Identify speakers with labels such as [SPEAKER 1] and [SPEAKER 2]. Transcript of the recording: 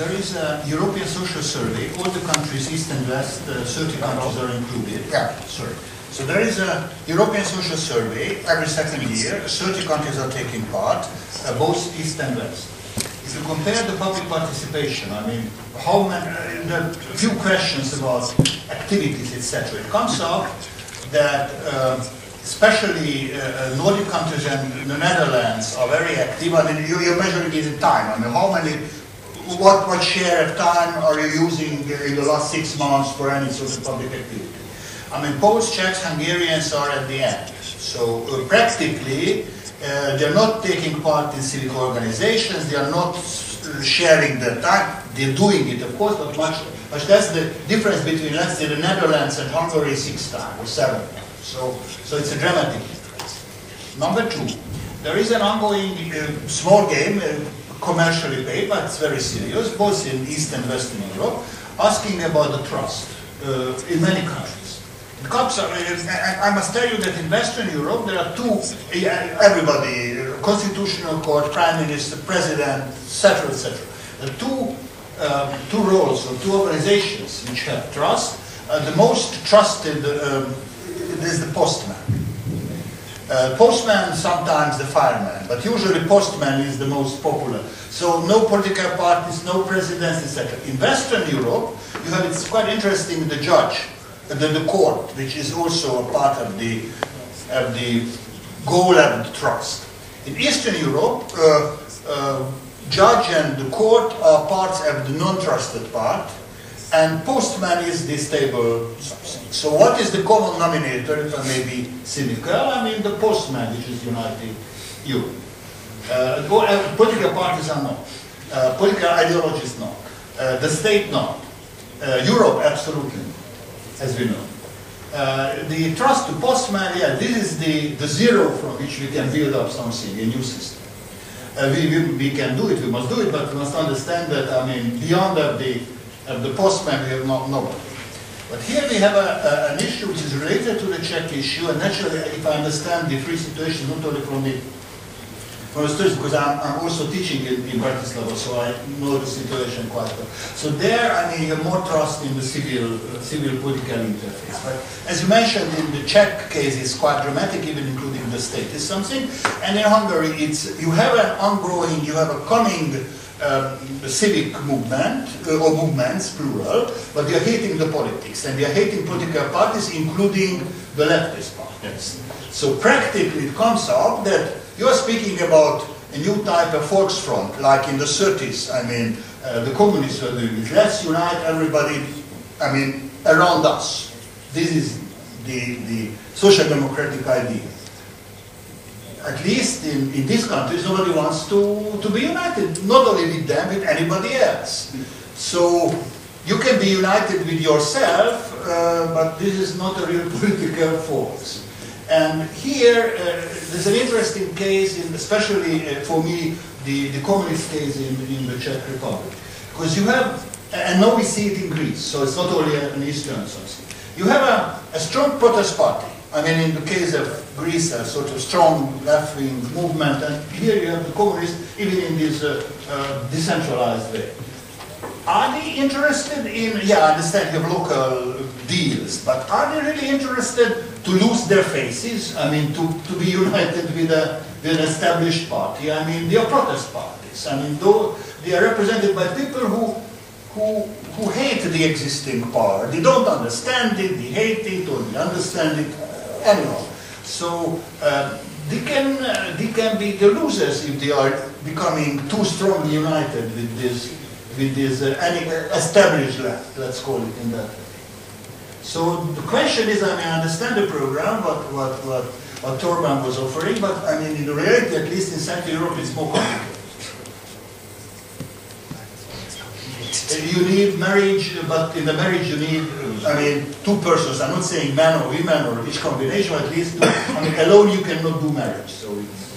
[SPEAKER 1] There is a European Social Survey. All the countries, East and West, 30 countries are included.
[SPEAKER 2] Yeah.
[SPEAKER 1] Sorry. So there is a European Social Survey every second year. 30 countries are taking part, both East and West. If you compare the public participation, I mean, how many, a few questions about activities, etc. It comes up that especially Nordic countries and the Netherlands are very active. I mean, you're measuring it in time. I mean, how many, what share of time are you using in the last 6 months for any sort of public activity? I mean, Poles, Czechs, Hungarians are at the end. So practically, they're not taking part in civic organizations, they are not sharing their time. They're doing it, of course, but much less. The difference between, let's say, the Netherlands and Hungary is 6 times or 7 times. So it's a dramatic difference. Number 2, there is an ongoing small game, commercially paid, but it's very serious, both in East and Western Europe, asking about the trust in many countries. I must tell you that in Western Europe there are two, everybody, constitutional court, prime minister, president, etc., etc. There are two roles or two organizations which have trust. The most trusted is the postman. Postman, sometimes the fireman, but usually postman is the most popular. So no political parties, no presidents, etc. In Western Europe, you have, it's quite interesting, the judge, the court, which is also a part of the goal of the trust. In Eastern Europe, judge and the court are parts of the non-trusted part, and postman is the stable something. So what is the common nominator, if I may be cynical? I mean the postman, which is United Europe. Political parties are not. Political ideologies not. The state not. Europe absolutely not, as we know. The trust to postman, yeah, this is the zero from which we can build up something, a new system. We can do it, we must do it, but we must understand that, I mean, beyond the postman, we have nobody. But here we have an issue which is related to the Czech issue, and naturally, if I understand the free situation, not only from the studies, because I'm also teaching in Bratislava, so I know the situation quite well. So there, I mean, you have more trust in the civil political interface. But as you mentioned, in the Czech case, it's quite dramatic, even including the state is something. And in Hungary, you have an ongoing, you have a coming civic movement, or movements, plural, but they are hating the politics, and they are hating political parties, including the leftist parties. So practically it comes up that you are speaking about a new type of Volksfront, like in the 30s, I mean, the communists were doing it. Let's unite everybody, I mean, around us. This is the social democratic idea. At least in these countries, nobody wants to be united, not only with them, with anybody else. So you can be united with yourself, but this is not a real political force. And here, there's an interesting case, especially for me, the communist case in the Czech Republic. Because you have, and now we see it in Greece, so it's not only an Eastern something. You have a strong protest party. I mean, in the case of Greece, a sort of strong left-wing movement, and here you have the communists, even in this decentralized way. Are they interested in, yeah, I understand you have local deals, but are they really interested to lose their faces? I mean, to be united with an established party? I mean, they are protest parties. I mean, though they are represented by people who hate the existing power. They don't understand it, they hate it, or they understand it, anyhow. So they can be the losers if they are becoming too strongly united with this established left, let's call it in that way. So the question is, I mean, I understand the program, what Torban was offering, but I mean, in reality, at least in Central Europe, it's more complicated. You need marriage, but in the marriage you need, I mean, two persons. I'm not saying man or women or each combination, at least two. I mean, alone you cannot do marriage. So it's